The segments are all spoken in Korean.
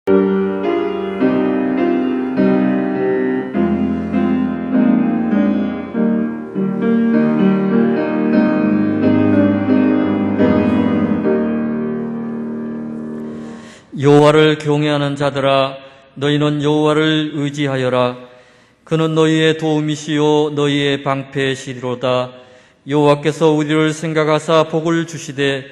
여호와를 경외하는 자들아, 너희는 여호와를 의지하여라. 그는 너희의 도움이시요 너희의 방패시리로다. 여호와께서 우리를 생각하사 복을 주시되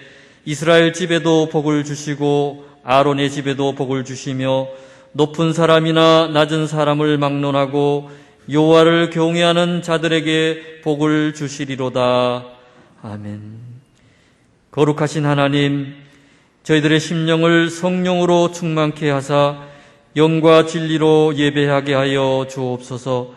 이스라엘 집에도 복을 주시고 아론의 집에도 복을 주시며 높은 사람이나 낮은 사람을 막론하고 여호와를 경외하는 자들에게 복을 주시리로다. 아멘. 거룩하신 하나님, 저희들의 심령을 성령으로 충만케 하사 영과 진리로 예배하게 하여 주옵소서.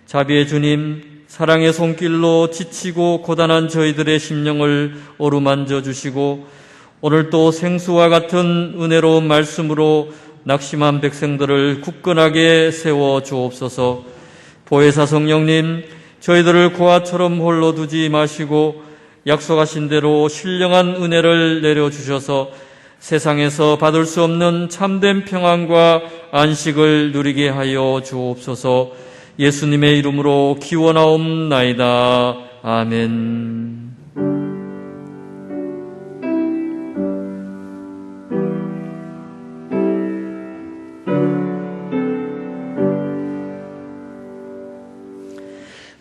자비의 주님, 사랑의 손길로 지치고 고단한 저희들의 심령을 어루만져 주시고 오늘 또 생수와 같은 은혜로운 말씀으로 낙심한 백성들을 굳건하게 세워 주옵소서. 보혜사 성령님, 저희들을 고아처럼 홀로 두지 마시고 약속하신 대로 신령한 은혜를 내려주셔서 세상에서 받을 수 없는 참된 평안과 안식을 누리게 하여 주옵소서. 예수님의 이름으로 기원하옵나이다. 아멘.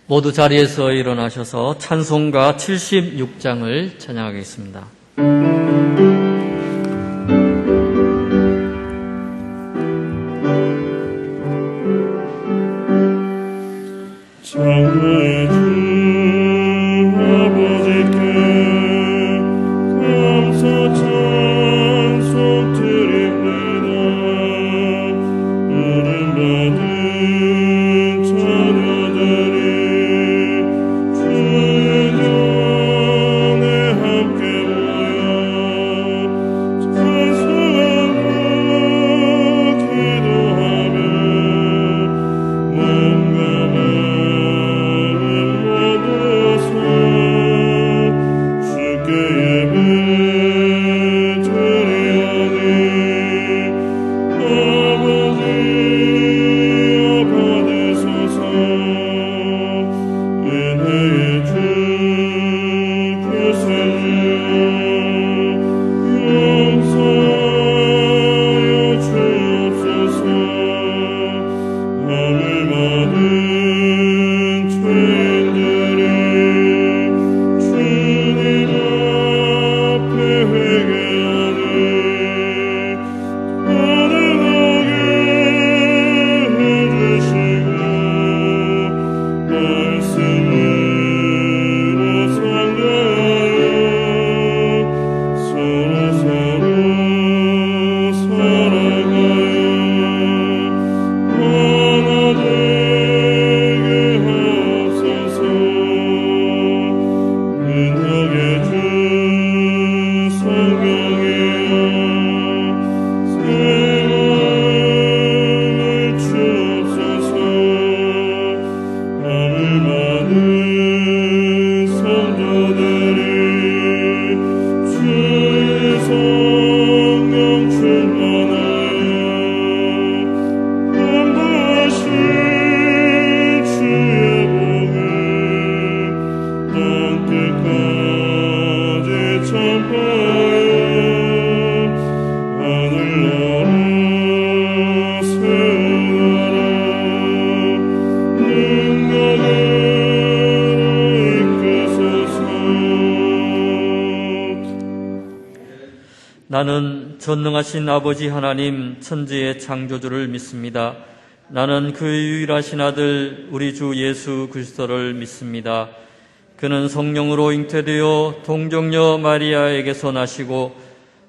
모두 자리에서 일어나셔서 찬송가 76장을 찬양하겠습니다. 장래의 주 아버지께 감사 찬송 드립니다. 은혜받은 자녀들이 주의 전에 함께 모여 찬송하고 기도하며 몸과 나는 전능하신 아버지 하나님 천지의 창조주를 믿습니다. 나는 그의 유일하신 아들 우리 주 예수 그리스도를 믿습니다. 그는 성령으로 잉태되어 동정녀 마리아에게서 나시고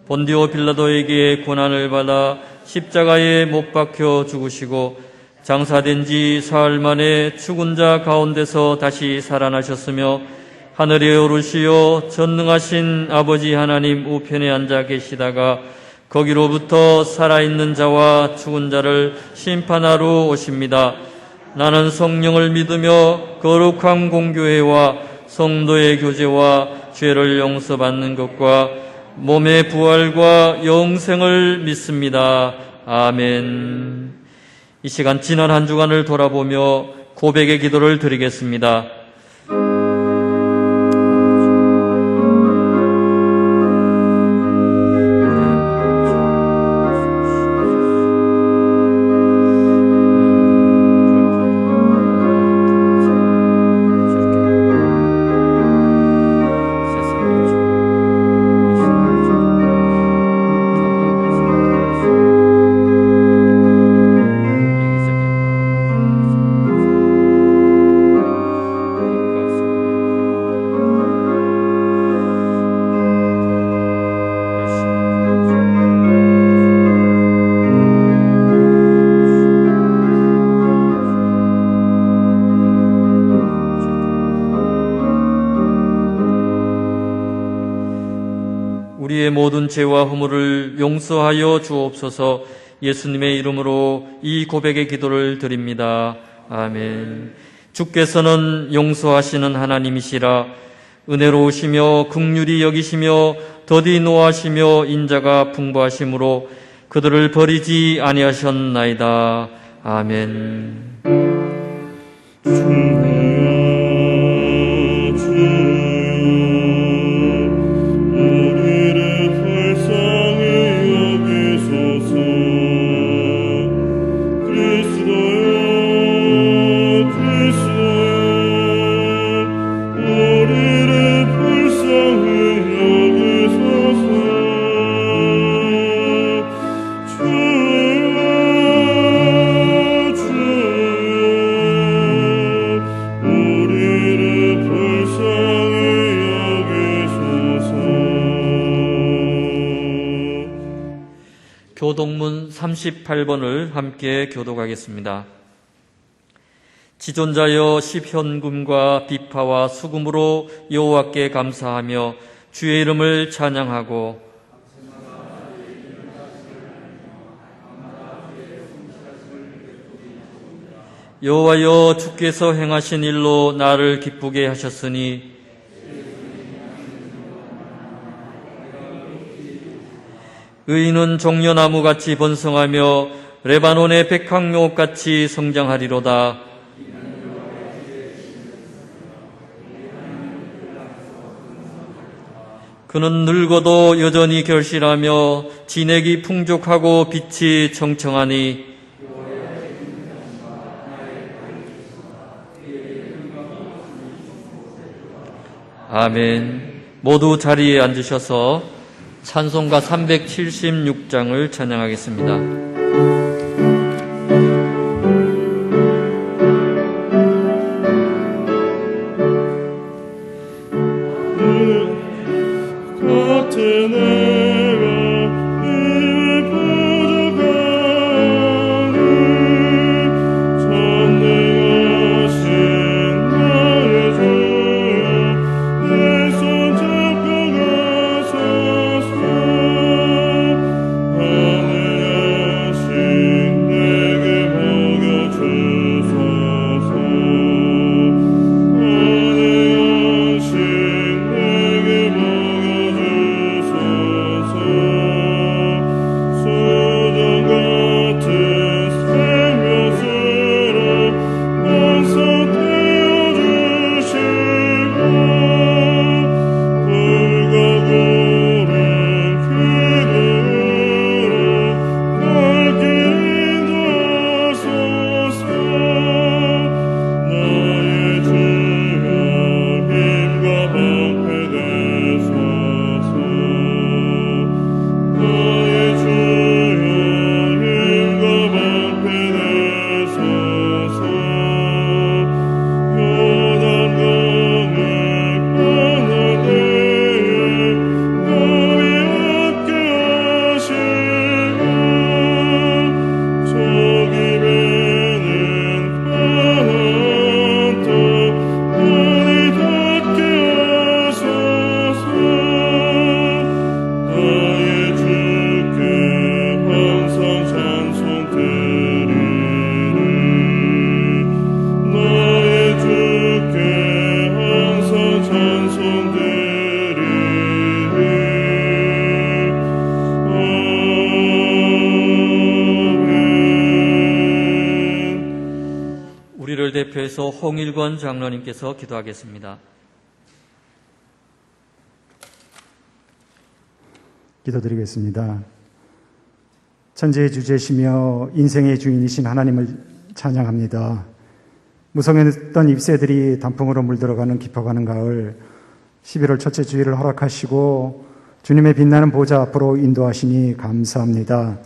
본디오 빌라도에게 고난을 받아 십자가에 못 박혀 죽으시고 장사된 지 사흘 만에 죽은 자 가운데서 다시 살아나셨으며 하늘에 오르시어 전능하신 아버지 하나님 우편에 앉아 계시다가 거기로부터 살아있는 자와 죽은 자를 심판하러 오십니다. 나는 성령을 믿으며 거룩한 공교회와 성도의 교제와 죄를 용서받는 것과 몸의 부활과 영생을 믿습니다. 아멘. 이 시간 지난 한 주간을 돌아보며 고백의 기도를 드리겠습니다. 우리의 모든 죄와 허물을 용서하여 주옵소서. 예수님의 이름으로 이 고백의 기도를 드립니다. 아멘. 주께서는 용서하시는 하나님이시라. 은혜로우시며 긍휼히 여기시며 더디 노하시며 인자가 풍부하심으로 그들을 버리지 아니하셨나이다. 아멘. 교독문 38번을 함께 교독하겠습니다. 지존자여 시현금과 비파와 수금으로 여호와께 감사하며 주의 이름을 찬양하고 여호와여 주께서 행하신 일로 나를 기쁘게 하셨으니 의인은 종려나무같이 번성하며 레바논의 백향목같이 성장하리로다. 그는 늙어도 여전히 결실하며 진액이 풍족하고 빛이 청청하니 아멘. 모두 자리에 앉으셔서 찬송가 376장을 찬양하겠습니다. 아멘. 대표해서 홍일권 장로님께서 기도하겠습니다. 기도드리겠습니다. 천지의 주제시며 인생의 주인이신 하나님을 찬양합니다. 무성했던 잎새들이 단풍으로 물들어가는 깊어가는 가을 11월 첫째 주일을 허락하시고 주님의 빛나는 보좌 앞으로 인도하시니 감사합니다.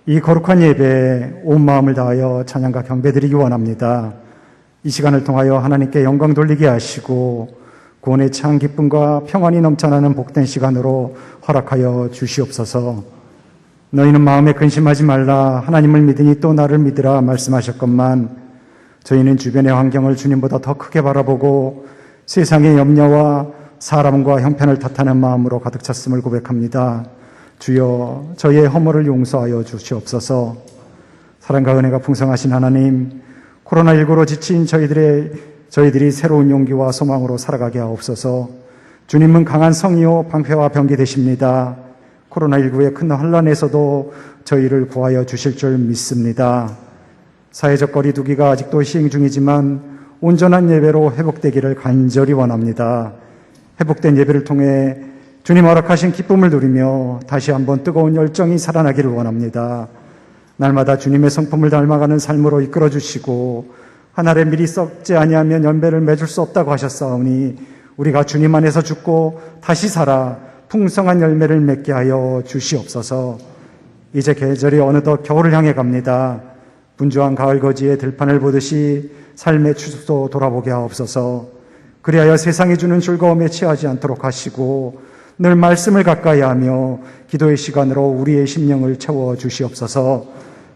이 거룩한 예배에 온 마음을 다하여 찬양과 경배드리기 원합니다. 이 시간을 통하여 하나님께 영광 돌리게 하시고 구원의 참 기쁨과 평안이 넘쳐나는 복된 시간으로 허락하여 주시옵소서. 너희는 마음에 근심하지 말라 하나님을 믿으니 또 나를 믿으라 말씀하셨건만 저희는 주변의 환경을 주님보다 더 크게 바라보고 세상의 염려와 사람과 형편을 탓하는 마음으로 가득 찼음을 고백합니다. 주여 저희의 허물을 용서하여 주시옵소서. 사랑과 은혜가 풍성하신 하나님, 코로나19로 지친 저희들이 새로운 용기와 소망으로 살아가게 하옵소서. 주님은 강한 성이요 방패와 병기 되십니다. 코로나19의 큰 혼란에서도 저희를 구하여 주실 줄 믿습니다. 사회적 거리 두기가 아직도 시행 중이지만 온전한 예배로 회복되기를 간절히 원합니다. 회복된 예배를 통해 주님 허락하신 기쁨을 누리며 다시 한번 뜨거운 열정이 살아나기를 원합니다. 날마다 주님의 성품을 닮아가는 삶으로 이끌어 주시고 한 알에 미리 썩지 아니하면 열매를 맺을 수 없다고 하셨사오니 우리가 주님 안에서 죽고 다시 살아 풍성한 열매를 맺게 하여 주시옵소서. 이제 계절이 어느덧 겨울을 향해 갑니다. 분주한 가을 거지에 들판을 보듯이 삶의 추수도 돌아보게 하옵소서. 그리하여 세상이 주는 즐거움에 취하지 않도록 하시고 늘 말씀을 가까이 하며 기도의 시간으로 우리의 심령을 채워 주시옵소서.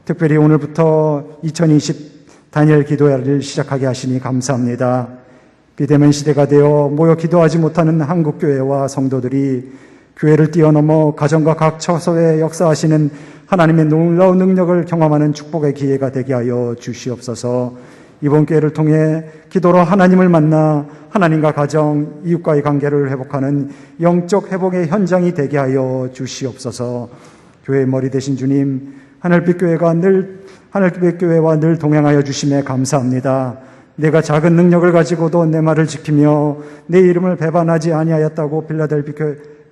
특별히 오늘부터 2020 다니엘 기도회를 시작하게 하시니 감사합니다. 비대면 시대가 되어 모여 기도하지 못하는 한국교회와 성도들이 교회를 뛰어넘어 가정과 각 처소에 역사하시는 하나님의 놀라운 능력을 경험하는 축복의 기회가 되게 하여 주시옵소서. 이번 기회를 통해 기도로 하나님을 만나 하나님과 가정, 이웃과의 관계를 회복하는 영적 회복의 현장이 되게 하여 주시옵소서. 교회의 머리 되신 주님, 하늘빛 교회와 늘 동행하여 주심에 감사합니다. 내가 작은 능력을 가지고도 내 말을 지키며 내 이름을 배반하지 아니하였다고 빌라델비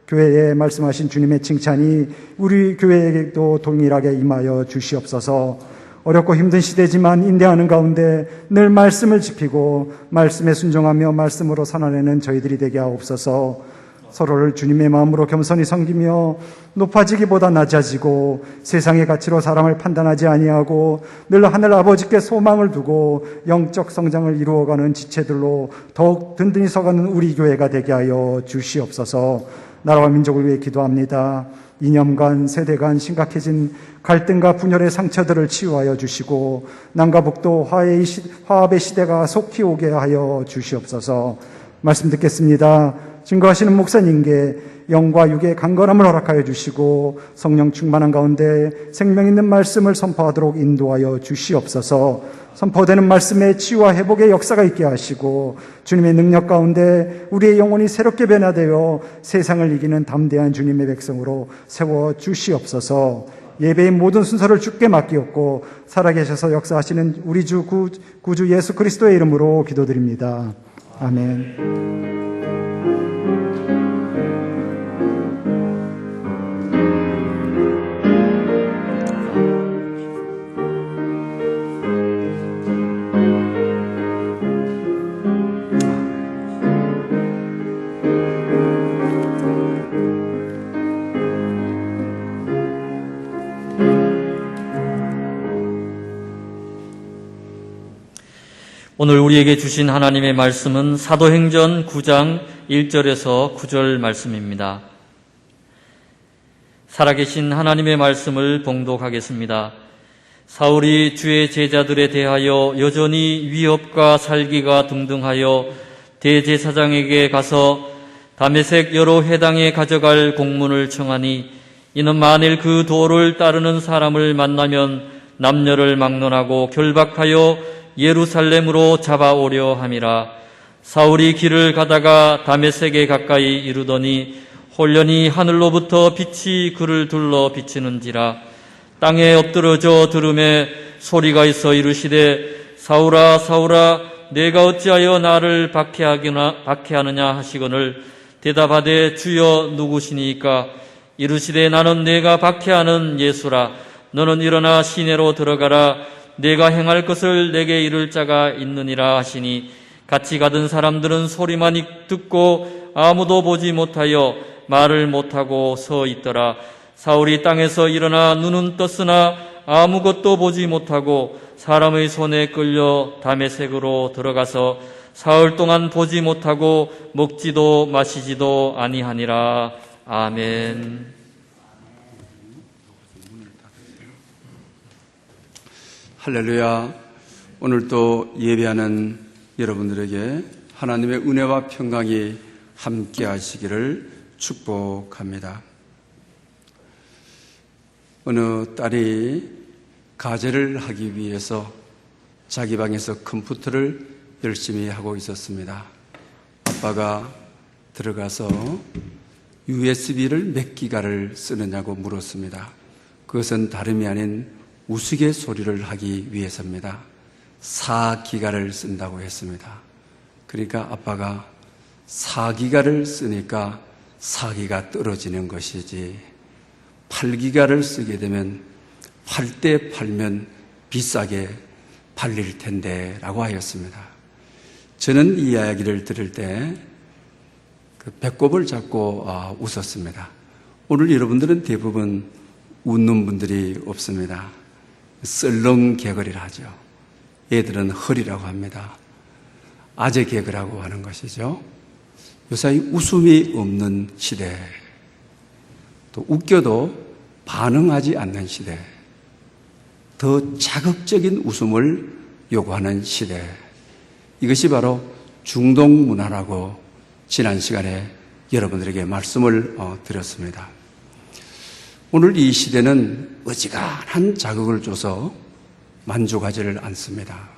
교회에 말씀하신 주님의 칭찬이 우리 교회에게도 동일하게 임하여 주시옵소서. 어렵고 힘든 시대지만 인내하는 가운데 늘 말씀을 지키고 말씀에 순종하며 말씀으로 살아내는 저희들이 되게 하옵소서. 서로를 주님의 마음으로 겸손히 섬기며 높아지기보다 낮아지고 세상의 가치로 사람을 판단하지 아니하고 늘 하늘 아버지께 소망을 두고 영적 성장을 이루어가는 지체들로 더욱 든든히 서가는 우리 교회가 되게 하여 주시옵소서. 나라와 민족을 위해 기도합니다. 이념간, 세대 간 심각해진 갈등과 분열의 상처들을 치유하여 주시고 남과 북도 화합의 시대가 속히 오게 하여 주시옵소서. 말씀 듣겠습니다. 증거하시는 목사님께 영과 육의 강건함을 허락하여 주시고 성령 충만한 가운데 생명 있는 말씀을 선포하도록 인도하여 주시옵소서. 선포되는 말씀에 치유와 회복의 역사가 있게 하시고 주님의 능력 가운데 우리의 영혼이 새롭게 변화되어 세상을 이기는 담대한 주님의 백성으로 세워 주시옵소서. 예배의 모든 순서를 주께 맡기옵고 살아계셔서 역사하시는 우리 주 구주 예수 그리스도의 이름으로 기도드립니다. 아멘. 오늘 우리에게 주신 하나님의 말씀은 사도행전 9장 1절에서 9절 말씀입니다. 살아계신 하나님의 말씀을 봉독하겠습니다. 사울이 주의 제자들에 대하여 여전히 위협과 살기가 등등하여 대제사장에게 가서 다메섹 여러 회당에 가져갈 공문을 청하니 이는 만일 그 도를 따르는 사람을 만나면 남녀를 막론하고 결박하여 예루살렘으로 잡아오려 함이라. 사울이 길을 가다가 다메섹에 가까이 이르더니 홀련히 하늘로부터 빛이 그를 둘러 비치는지라. 땅에 엎드러져 들음에 소리가 있어 이르시되 사울아 사울아 내가 어찌하여 나를 박해하느냐 하시거늘 대답하되 주여 누구시니까? 이르시되 나는 내가 박해하는 예수라. 너는 일어나 시내로 들어가라. 내가 행할 것을 내게 이룰 자가 있느니라 하시니 같이 가던 사람들은 소리만 듣고 아무도 보지 못하여 말을 못하고 서 있더라. 사울이 땅에서 일어나 눈은 떴으나 아무것도 보지 못하고 사람의 손에 끌려 다메섹으로 들어가서 사흘 동안 보지 못하고 먹지도 마시지도 아니하니라. 아멘. 할렐루야. 오늘도 예배하는 여러분들에게 하나님의 은혜와 평강이 함께 하시기를 축복합니다. 어느 딸이 가제를 하기 위해서 자기 방에서 컴퓨터를 열심히 하고 있었습니다. 아빠가 들어가서 USB를 몇 기가를 쓰느냐고 물었습니다. 그것은 다름이 아닌 우스갯소리를 하기 위해서입니다. 4기가를 쓴다고 했습니다. 그러니까 아빠가 4기가를 쓰니까 4기가 떨어지는 것이지 8기가를 쓰게 되면 팔 때 팔면 비싸게 팔릴 텐데 라고 하였습니다. 저는 이 이야기를 들을 때 그 배꼽을 잡고 웃었습니다. 오늘 여러분들은 대부분 웃는 분들이 없습니다. 썰렁 개그리라 하죠. 애들은 헐이라고 합니다. 아재 개그라고 하는 것이죠. 요새 웃음이 없는 시대, 또 웃겨도 반응하지 않는 시대, 더 자극적인 웃음을 요구하는 시대, 이것이 바로 중동 문화라고 지난 시간에 여러분들에게 말씀을 드렸습니다. 오늘 이 시대는 어지간한 자극을 줘서 만족하지를 않습니다.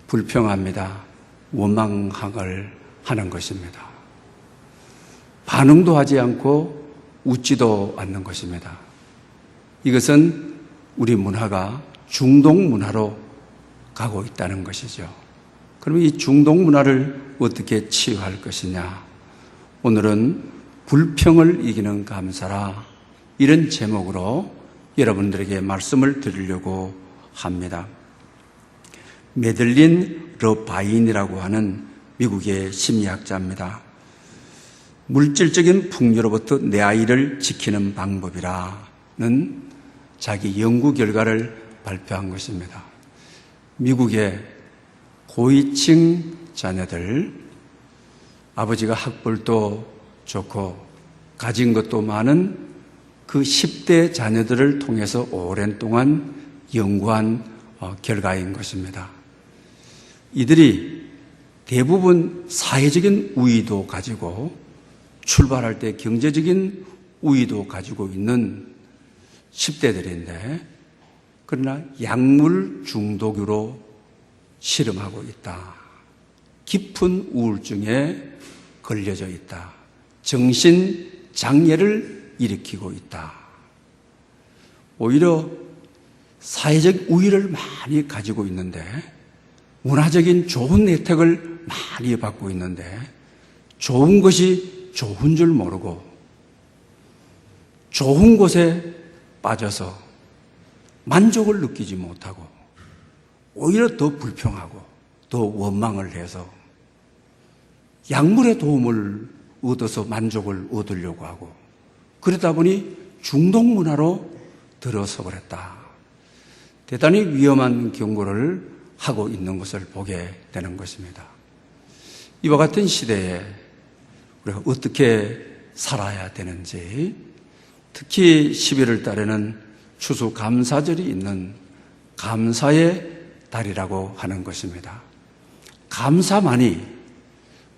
불평합니다. 원망을 하는 것입니다. 반응도 하지 않고 웃지도 않는 것입니다. 이것은 우리 문화가 중동 문화로 가고 있다는 것이죠. 그럼 이 중동 문화를 어떻게 치유할 것이냐? 오늘은 불평을 이기는 감사라, 이런 제목으로 여러분들에게 말씀을 드리려고 합니다. 메들린 러바인이라고 하는 미국의 심리학자입니다. 물질적인 풍요로부터 내 아이를 지키는 방법이라는 자기 연구 결과를 발표한 것입니다. 미국의 고위층 자녀들, 아버지가 학벌도 좋고 가진 것도 많은 그 10대 자녀들을 통해서 오랜 동안 연구한 결과인 것입니다. 이들이 대부분 사회적인 우위도 가지고 출발할 때 경제적인 우위도 가지고 있는 10대들인데, 그러나 약물 중독으로 실험하고 있다. 깊은 우울증에 걸려져 있다. 정신장애를 일으키고 있다. 오히려 사회적 우위를 많이 가지고 있는데, 문화적인 좋은 혜택을 많이 받고 있는데, 좋은 것이 좋은 줄 모르고 좋은 곳에 빠져서 만족을 느끼지 못하고 오히려 더 불평하고 더 원망을 해서 약물의 도움을 얻어서 만족을 얻으려고 하고, 그러다 보니 중독 문화로 들어서 버렸다. 대단히 위험한 경고를 하고 있는 것을 보게 되는 것입니다. 이와 같은 시대에 우리가 어떻게 살아야 되는지, 특히 11월 달에는 추수감사절이 있는 감사의 달이라고 하는 것입니다. 감사만이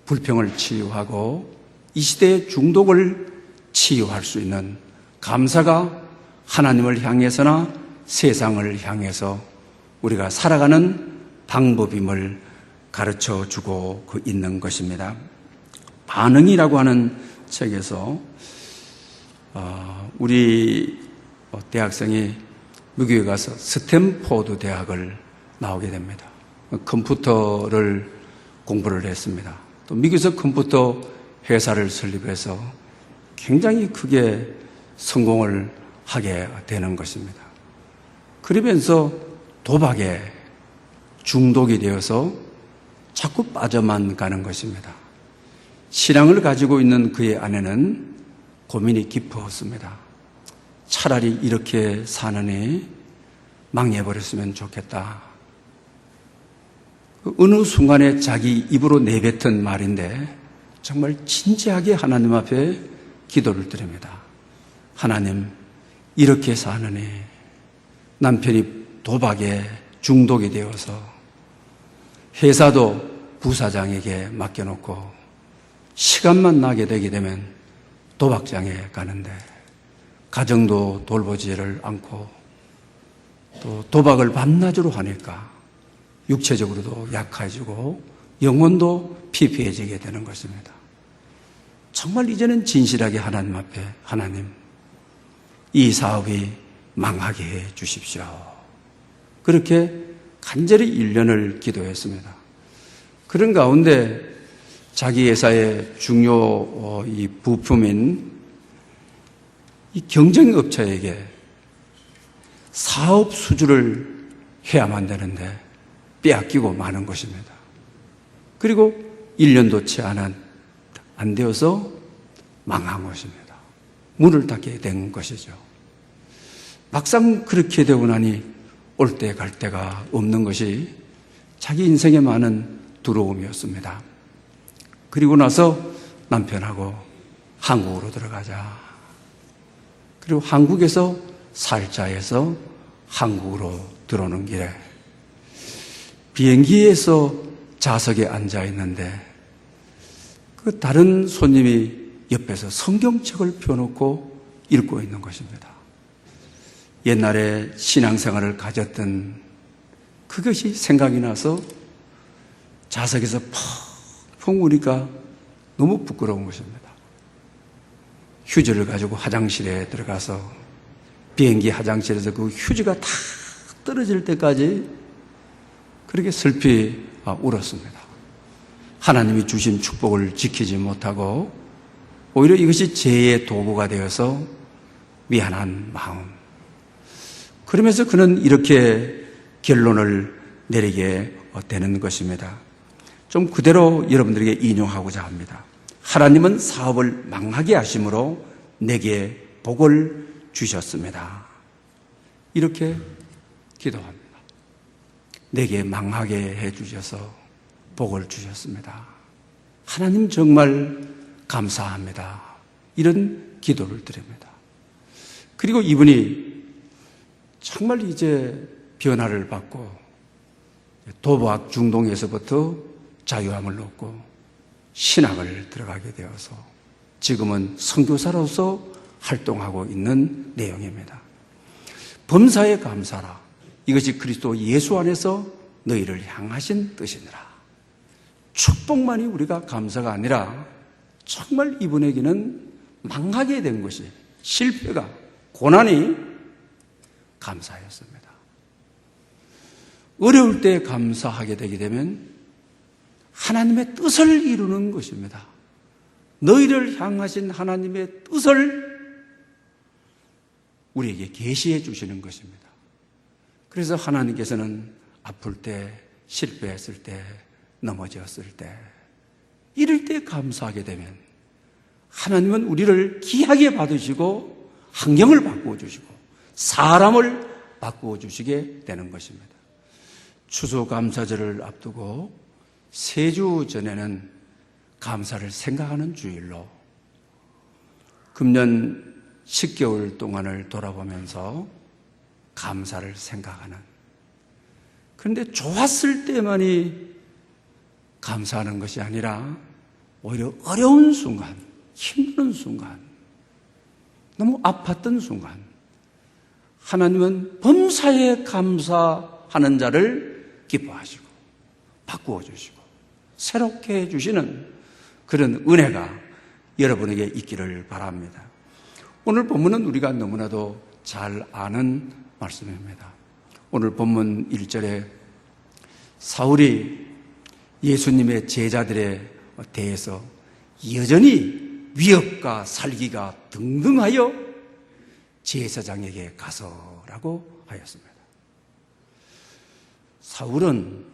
불평을 치유하고 이 시대의 중독을 치유할 수 있는, 감사가 하나님을 향해서나 세상을 향해서 우리가 살아가는 방법임을 가르쳐 주고 있는 것입니다. 반응이라고 하는 책에서 우리 대학생이 미국에 가서 스탠포드 대학을 나오게 됩니다. 컴퓨터를 공부를 했습니다. 또 미국에서 컴퓨터 회사를 설립해서 굉장히 크게 성공을 하게 되는 것입니다. 그러면서 도박에 중독이 되어서 자꾸 빠져만 가는 것입니다. 신앙을 가지고 있는 그의 아내는 고민이 깊었습니다. 차라리 이렇게 사느니 망해버렸으면 좋겠다. 어느 순간에 자기 입으로 내뱉은 말인데 정말 진지하게 하나님 앞에 기도를 드립니다. 하나님, 이렇게 사느니 남편이 도박에 중독이 되어서 회사도 부사장에게 맡겨놓고 시간만 나게 되게 되면 도박장에 가는데 가정도 돌보지를 않고 또 도박을 밤낮으로 하니까 육체적으로도 약해지고 영혼도 피폐해지게 되는 것입니다. 정말 이제는 진실하게 하나님 앞에 하나님, 이 사업이 망하게 해 주십시오. 그렇게 간절히 1년을 기도했습니다. 그런 가운데 자기 회사의 중요 이 부품인 이 경쟁업체에게 사업 수주를 해야만 되는데 빼앗기고 마는 것입니다. 그리고 1년도 채 안 되어서 망한 것입니다. 문을 닫게 된 것이죠. 막상 그렇게 되고 나니 올 때 갈 데가 없는 것이 자기 인생에 많은 두려움이었습니다. 그리고 나서 남편하고 한국으로 들어가자. 그리고 한국에서 살자해서 한국으로 들어오는 길에 비행기에서 좌석에 앉아 있는데 그 다른 손님이 옆에서 성경책을 펴놓고 읽고 있는 것입니다. 옛날에 신앙생활을 가졌던 그것이 생각이 나서 좌석에서 펑펑 우니까 너무 부끄러운 것입니다. 휴지를 가지고 화장실에 들어가서 비행기 화장실에서 그 휴지가 다 떨어질 때까지 그렇게 슬피 울었습니다. 하나님이 주신 축복을 지키지 못하고 오히려 이것이 죄의 도구가 되어서 미안한 마음. 그러면서 그는 이렇게 결론을 내리게 되는 것입니다. 좀 그대로 여러분들에게 인용하고자 합니다. 하나님은 사업을 망하게 하심으로 내게 복을 주셨습니다. 이렇게 기도합니다. 내게 망하게 해 주셔서 복을 주셨습니다. 하나님 정말 감사합니다. 이런 기도를 드립니다. 그리고 이분이 정말 이제 변화를 받고 도박 중독에서부터 자유함을 얻고 신학을 들어가게 되어서 지금은 선교사로서 활동하고 있는 내용입니다. 범사에 감사라. 이것이 그리스도 예수 안에서 너희를 향하신 뜻이니라. 축복만이 우리가 감사가 아니라 정말 이분에게는 망하게 된 것이 실패가 고난이 감사였습니다. 어려울 때 감사하게 되게 되면 하나님의 뜻을 이루는 것입니다. 너희를 향하신 하나님의 뜻을 우리에게 계시해 주시는 것입니다. 그래서 하나님께서는 아플 때, 실패했을 때, 넘어졌을 때, 이럴 때 감사하게 되면 하나님은 우리를 귀하게 받으시고 환경을 바꾸어 주시고 사람을 바꾸어 주시게 되는 것입니다. 추수감사절을 앞두고 3주 전에는 감사를 생각하는 주일로 금년 10개월 동안을 돌아보면서 감사를 생각하는, 그런데 좋았을 때만이 감사하는 것이 아니라 오히려 어려운 순간, 힘든 순간, 너무 아팠던 순간 하나님은 범사에 감사하는 자를 기뻐하시고 바꾸어 주시고 새롭게 해주시는 그런 은혜가 여러분에게 있기를 바랍니다. 오늘 본문은 우리가 너무나도 잘 아는 말씀입니다. 오늘 본문 1절에 사울이 예수님의 제자들에 대해서 여전히 위협과 살기가 등등하여 제사장에게 가서라고 하였습니다. 사울은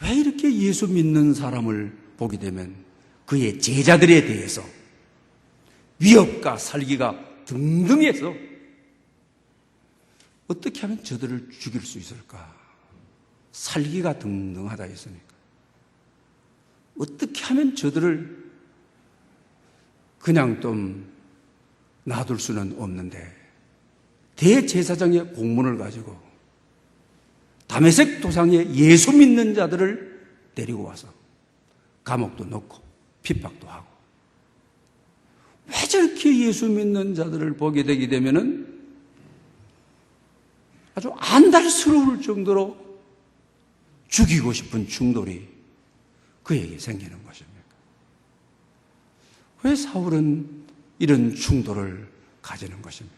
왜 이렇게 예수 믿는 사람을 보게 되면 그의 제자들에 대해서 위협과 살기가 등등해서 어떻게 하면 저들을 죽일 수 있을까? 살기가 등등하다 했으니까 어떻게 하면 저들을 그냥 좀 놔둘 수는 없는데 대제사장의 공문을 가지고 다메섹 도상에 예수 믿는 자들을 데리고 와서 감옥도 넣고 핍박도 하고, 왜 저렇게 예수 믿는 자들을 보게 되게 되면은 아주 안달스러울 정도로 죽이고 싶은 충돌이 그에게 생기는 것입니까? 왜 사울은 이런 충돌을 가지는 것입니까?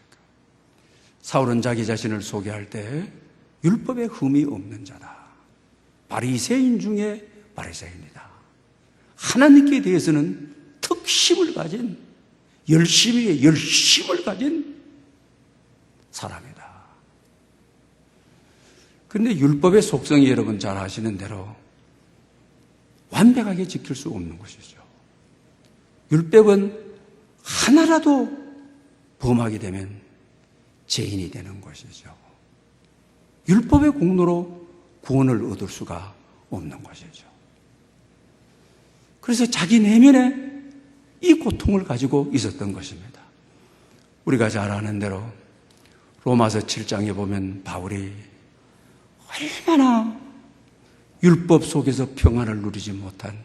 사울은 자기 자신을 소개할 때 율법에 흠이 없는 자다. 바리새인 중에 바리새인이다. 하나님께 대해서는 특심을 가진, 열심히에 열심을 가진 사람이다. 그런데 율법의 속성이 여러분 잘 아시는 대로 완벽하게 지킬 수 없는 것이죠. 율법은 하나라도 범하게 되면 죄인이 되는 것이죠. 율법의 공로로 구원을 얻을 수가 없는 것이죠. 그래서 자기 내면에 이 고통을 가지고 있었던 것입니다. 우리가 잘 아는 대로 로마서 7장에 보면 바울이 얼마나 율법 속에서 평안을 누리지 못한,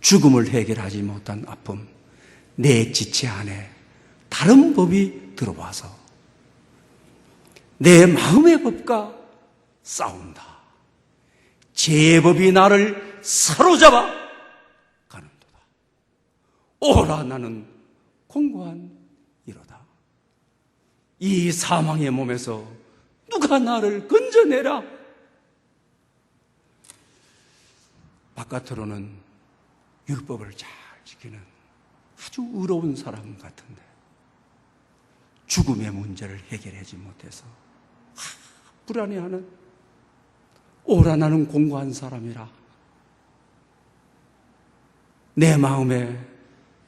죽음을 해결하지 못한 아픔, 내 지체 안에 다른 법이 들어와서 내 마음의 법과 싸운다. 죄의 법이 나를 사로잡아 가는도다. 오라 나는 공고한 이로다. 이 사망의 몸에서 누가 나를 건져내라. 바깥으로는 율법을 잘 지키는 아주 의로운 사람 같은데 죽음의 문제를 해결하지 못해서 불안해하는, 오라 나는 공고한 사람이라. 내 마음에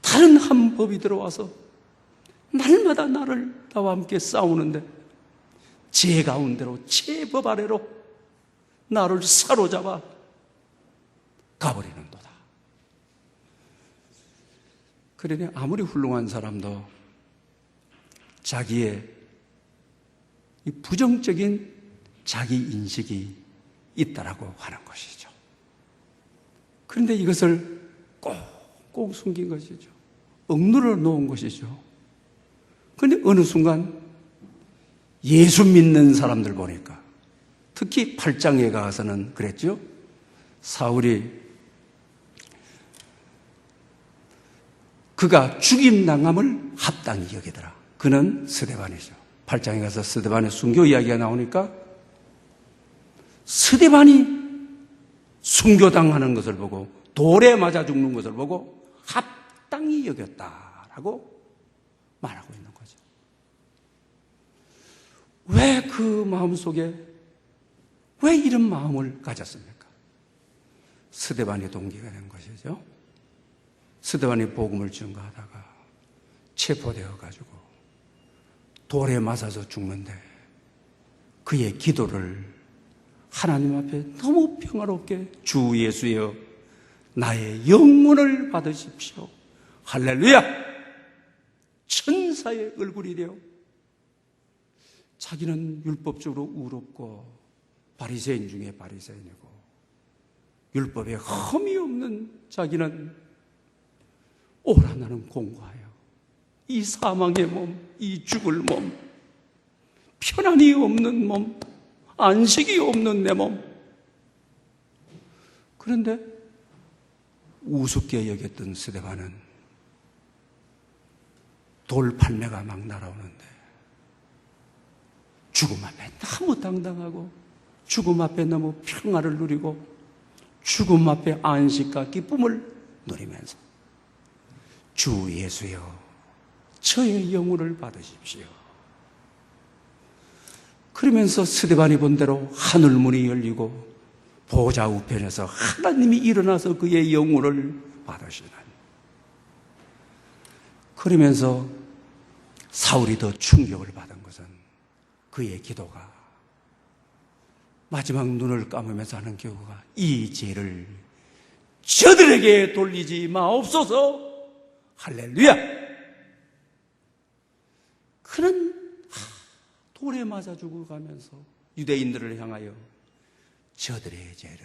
다른 한 법이 들어와서 날마다 나와 함께 싸우는데 제 가운데로, 제 법 아래로 나를 사로잡아 가버리는 도다. 그러니 아무리 훌륭한 사람도 자기의 이 부정적인 자기 인식이 있다라고 하는 것이죠. 그런데 이것을 꼭 숨긴 것이죠. 억누러 놓은 것이죠. 그런데 어느 순간 예수 믿는 사람들 보니까, 특히 8장에 가서는 그랬죠. 사울이 그가 죽임당함을 합당히 여기더라. 그는 스데반이죠. 8장에 가서 스데반의 순교 이야기가 나오니까 스데반이 순교당하는 것을 보고, 돌에 맞아 죽는 것을 보고 합당히 여겼다라고 말하고 있는 거죠. 왜 그 마음속에 왜 이런 마음을 가졌습니까? 스데반이 동기가 된 것이죠. 스데반이 복음을 증거하다가 체포되어 가지고 돌에 맞아서 죽는데 그의 기도를 하나님 앞에 너무 평화롭게, 주 예수여 나의 영혼을 받으십시오, 할렐루야, 천사의 얼굴이 되어, 자기는 율법적으로 의롭고 바리새인 중에 바리새인이고 율법에 흠이 없는 자기는 오라 나는 공고하여 이 사망의 몸, 이 죽을 몸, 편안이 없는 몸, 안식이 없는 내 몸. 그런데 우습게 여겼던 스데반은 돌팔매가 막 날아오는데 죽음 앞에 너무 당당하고 죽음 앞에 너무 평화를 누리고 죽음 앞에 안식과 기쁨을 누리면서 주 예수여 저의 영혼을 받으십시오. 그러면서 스데반이 본 대로 하늘문이 열리고 보좌 우편에서 하나님이 일어나서 그의 영혼을 받으시나니, 그러면서 사울이 더 충격을 받은 것은 그의 기도가 마지막 눈을 감으면서 하는 기도가 이 죄를 저들에게 돌리지 마옵소서. 할렐루야. 그는 돌에 맞아 죽어가면서 유대인들을 향하여 저들의 죄를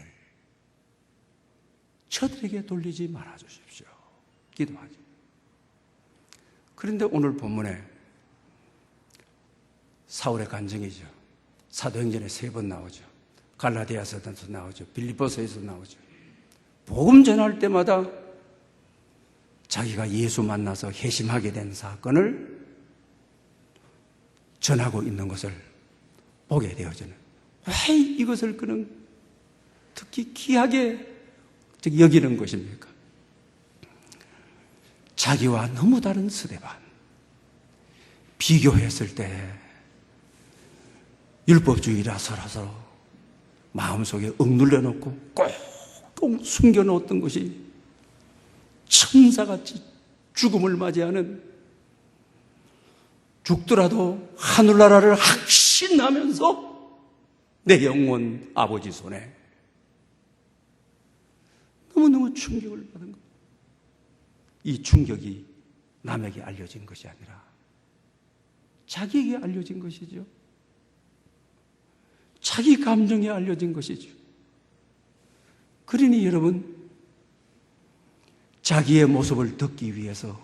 저들에게 돌리지 말아 주십시오 기도하죠. 그런데 오늘 본문에 사울의 간증이죠. 사도행전에 3번 나오죠. 갈라디아서도 나오죠. 빌립보서에서 나오죠. 복음 전할 때마다 자기가 예수 만나서 회심하게 된 사건을 전하고 있는 것을 보게 되어지는, 왜 이것을 그는 특히 귀하게 여기는 것입니까? 자기와 너무 다른 스데반, 비교했을 때 율법주의라 서로 마음속에 억눌려 놓고 꽁꽁 숨겨 놓았던 것이 천사같이 죽음을 맞이하는, 죽더라도 하늘나라를 확신하면서 내 영혼 아버지 손에 너무너무 충격을 받은 것. 이 충격이 남에게 알려진 것이 아니라 자기에게 알려진 것이죠. 자기 감정에 알려진 것이죠. 그러니 여러분, 자기의 모습을 덮기 위해서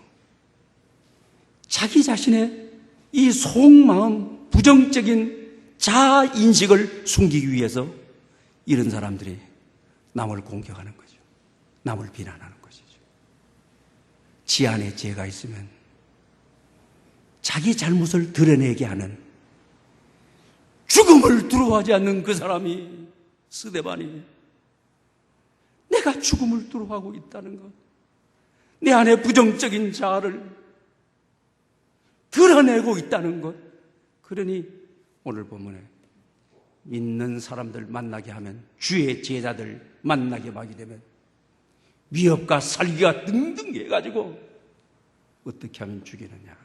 자기 자신의 이 속마음, 부정적인 자아인식을 숨기기 위해서 이런 사람들이 남을 공격하는 거죠. 남을 비난하는 것이죠. 지 안에 죄가 있으면 자기 잘못을 드러내게 하는, 죽음을 두려워하지 않는 그 사람이 스데반이 내가 죽음을 두려워하고 있다는 것, 내 안에 부정적인 자아를 드러내고 있다는 것. 그러니 오늘 본문에 믿는 사람들 만나게 하면, 주의 제자들 만나게 하게 되면 위협과 살기가 등등 해가지고 어떻게 하면 죽이느냐,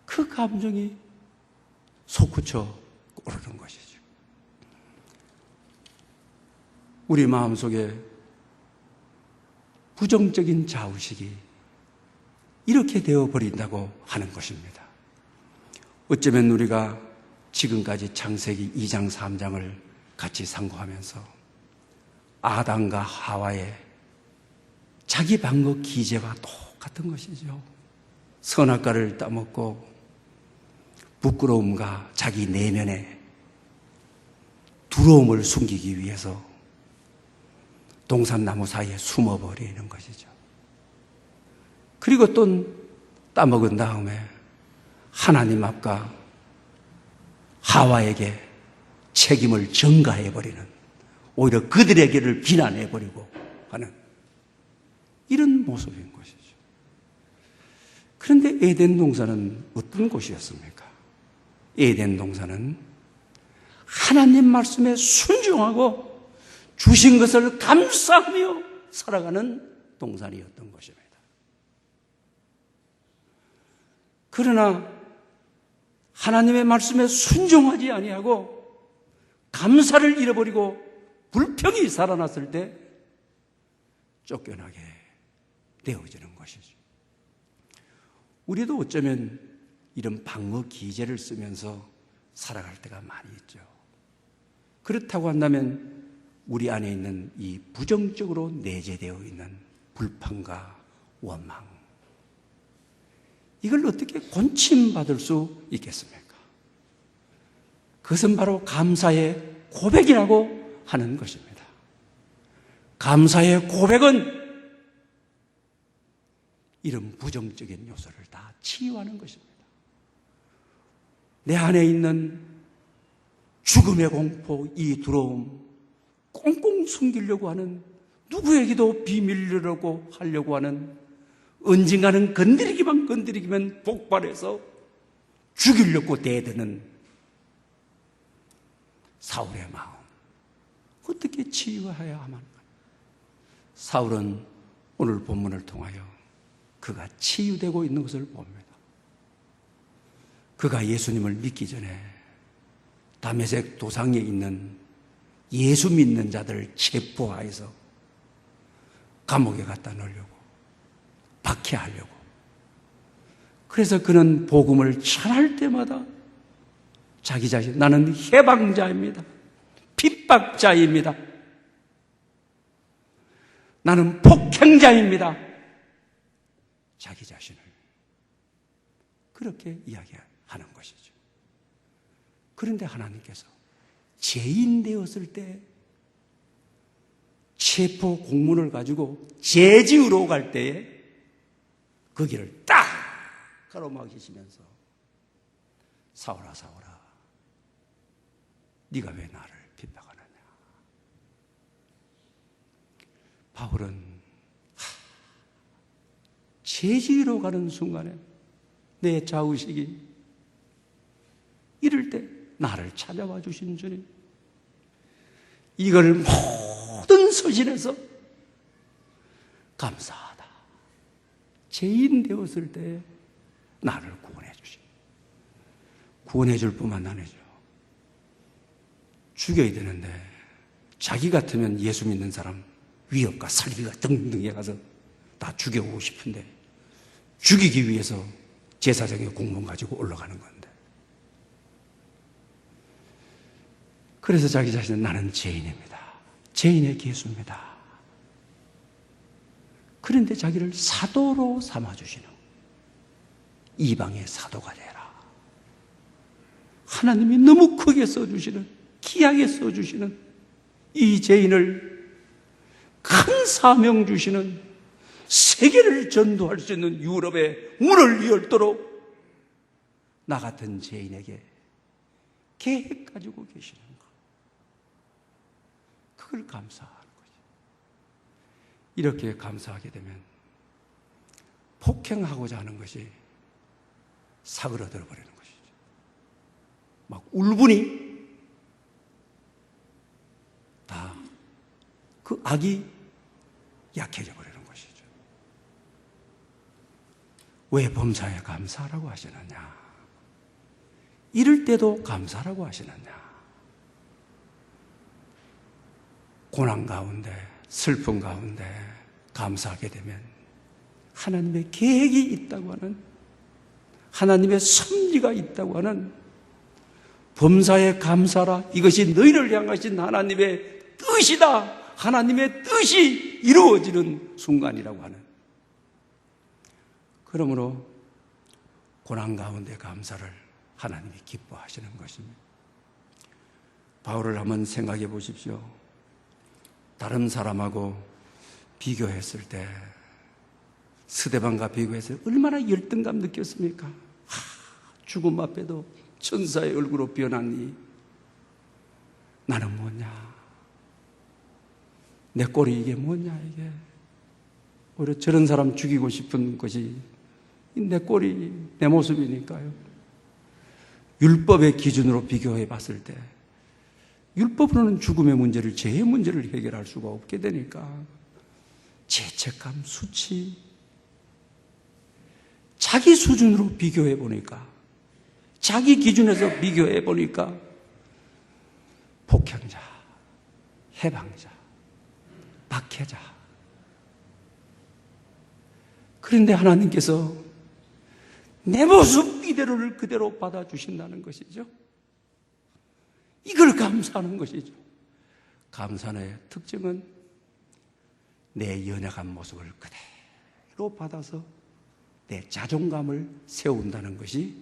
그 감정이 솟구쳐 오르는 것이죠. 우리 마음속에 부정적인 자의식이 이렇게 되어버린다고 하는 것입니다. 어쩌면 우리가 지금까지 창세기 2장 3장을 같이 상고하면서 아담과 하와의 자기 방어 기제와 똑같은 것이죠. 선악과를 따먹고 부끄러움과 자기 내면의 두려움을 숨기기 위해서 동산나무 사이에 숨어버리는 것이죠. 그리고 또 따먹은 다음에 하나님 앞과 하와에게 책임을 전가해버리는, 오히려 그들에게를 비난해버리고 하는 이런 모습인 것이죠. 그런데 에덴 동산은 어떤 곳이었습니까? 에덴 동산은 하나님 말씀에 순종하고 주신 것을 감사하며 살아가는 동산이었던 것입니다. 그러나 하나님의 말씀에 순종하지 아니하고 감사를 잃어버리고 불평이 살아났을 때 쫓겨나게 되어지는 것이죠. 우리도 어쩌면 이런 방어 기제를 쓰면서 살아갈 때가 많이 있죠. 그렇다고 한다면 우리 안에 있는 이 부정적으로 내재되어 있는 불평과 원망, 이걸 어떻게 고침받을 수 있겠습니까? 그것은 바로 감사의 고백이라고 하는 것입니다. 감사의 고백은 이런 부정적인 요소를 다 치유하는 것입니다. 내 안에 있는 죽음의 공포, 이 두려움, 꽁꽁 숨기려고 하는, 누구에게도 비밀리려고 하려고 하는, 언젠가는 건드리기만 폭발해서 죽이려고 대드는 사울의 마음, 어떻게 치유해야 하만? 사울은 오늘 본문을 통하여 그가 치유되고 있는 것을 봅니다. 그가 예수님을 믿기 전에 다메섹 도상에 있는 예수 믿는 자들을 체포하여서 감옥에 갖다 넣으려고, 박해하려고. 그래서 그는 복음을 전할 때마다 자기 자신, 나는 해방자입니다, 핍박자입니다, 나는 폭행자입니다, 자기 자신을 그렇게 이야기하는 것이죠. 그런데 하나님께서 죄인 되었을 때 체포 공문을 가지고 제지으로 갈 때에 그 길을 딱 가로막으시면서 사울아 사울아 네가 왜 나를 핍박하느냐. 바울은 제지로 가는 순간에 내 좌우식이 이럴 때 나를 찾아와 주신 주님, 이걸 모든 서신에서 감사하다. 죄인 되었을 때 나를 구원해 주신, 구원해 줄 뿐만 아니죠, 죽여야 되는데 자기 같으면 예수 믿는 사람 위협과 살기가 등등해 가서 다 죽여오고 싶은데 죽이기 위해서 제사장의 공문 가지고 올라가는 건데, 그래서 자기 자신은 나는 죄인입니다, 죄인의 개수입니다. 그런데 자기를 사도로 삼아주시는, 이방의 사도가 되라, 하나님이 너무 크게 써주시는, 귀하게 써주시는 이 죄인을 큰 사명 주시는, 세계를 전도할 수 있는 유럽의 문을 열도록 나 같은 죄인에게 계획 가지고 계시는 것, 그걸 감사하는 거죠. 이렇게 감사하게 되면 폭행하고자 하는 것이 사그러들어 버리는 것이죠. 막 울분이 다 그 악이 약해져 버리는 것이죠. 왜 범사에 감사하라고 하시느냐? 이럴 때도 감사라고 하시느냐? 고난 가운데, 슬픔 가운데 감사하게 되면 하나님의 계획이 있다고 하는, 하나님의 섭리가 있다고 하는, 범사에 감사라, 이것이 너희를 향하신 하나님의 뜻이다, 하나님의 뜻이 이루어지는 순간이라고 하는, 그러므로 고난 가운데 감사를 하나님이 기뻐하시는 것입니다. 바울을 한번 생각해 보십시오. 다른 사람하고 비교했을 때, 스데반과 비교했을 때 얼마나 열등감 느꼈습니까? 죽음 앞에도 천사의 얼굴로 변하니 나는 뭐냐, 내 꼴이 이게 뭐냐, 이게 오히려 저런 사람 죽이고 싶은 것이 내 꼴이, 내 모습이니까요. 율법의 기준으로 비교해 봤을 때 율법으로는 죽음의 문제를, 죄의 문제를 해결할 수가 없게 되니까 죄책감, 수치, 자기 수준으로 비교해 보니까, 자기 기준에서 비교해 보니까 폭행자, 해방자, 박해자. 그런데 하나님께서 내 모습 이대로를 그대로 받아주신다는 것이죠. 이걸 감사하는 것이죠. 감사의 특징은 내 연약한 모습을 그대로 받아서 내 자존감을 세운다는 것이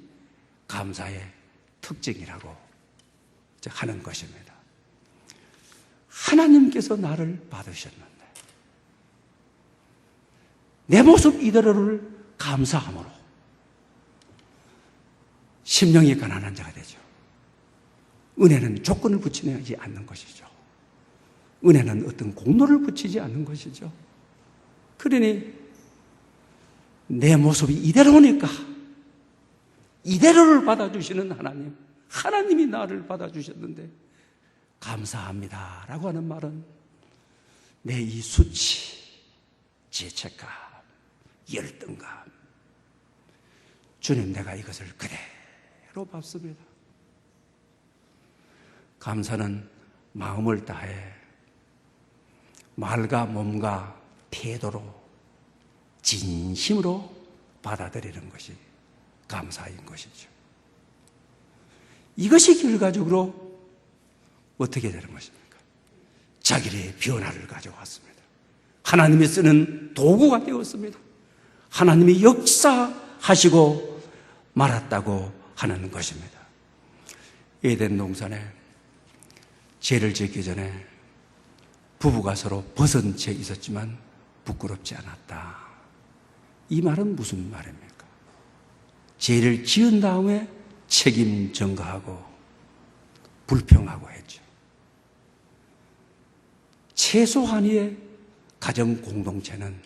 감사의 특징이라고 하는 것입니다. 하나님께서 나를 받으셨는데 내 모습 이대로를 감사함으로 심령이 가난한 자가 되죠. 은혜는 조건을 붙이지 않는 것이죠. 은혜는 어떤 공로를 붙이지 않는 것이죠. 그러니 내 모습이 이대로니까 이대로를 받아주시는 하나님, 하나님이 나를 받아주셨는데 감사합니다 라고 하는 말은 내 이 수치, 죄책감, 열등감, 주님 내가 이것을 그대로 받습니다. 감사는 마음을 다해 말과 몸과 태도로 진심으로 받아들이는 것이 감사인 것이죠. 이것이 결과적으로 어떻게 되는 것입니까? 자기의 변화를 가져왔습니다. 하나님이 쓰는 도구가 되었습니다. 하나님이 역사하시고 말았다고 하는 것입니다. 에덴 동산에 죄를 짓기 전에 부부가 서로 벗은 채 있었지만 부끄럽지 않았다. 이 말은 무슨 말입니까? 죄를 지은 다음에 책임 전가하고 불평하고 했죠. 최소한의 가정 공동체는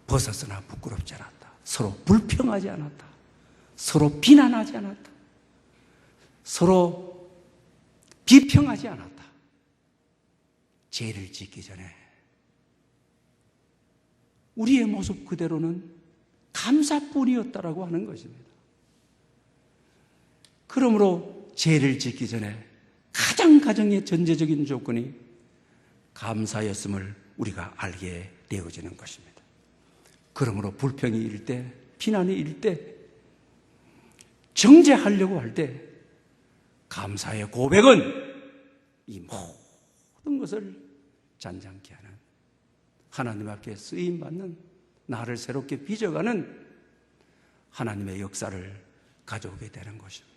벗었으나 부끄럽지 않았다. 서로 불평하지 않았다. 서로 비난하지 않았다. 서로 비평하지 않았다. 죄를 짓기 전에 우리의 모습 그대로는 감사뿐이었다라고 하는 것입니다. 그러므로 죄를 짓기 전에 가장 가정의 전제적인 조건이 감사였음을 우리가 알게 되어지는 것입니다. 그러므로 불평이 일 때, 비난이 일 때, 정죄하려고 할 때 감사의 고백은 이 모든 것을 잔잔케 하는, 하나님 앞에 쓰임받는, 나를 새롭게 빚어가는 하나님의 역사를 가져오게 되는 것입니다.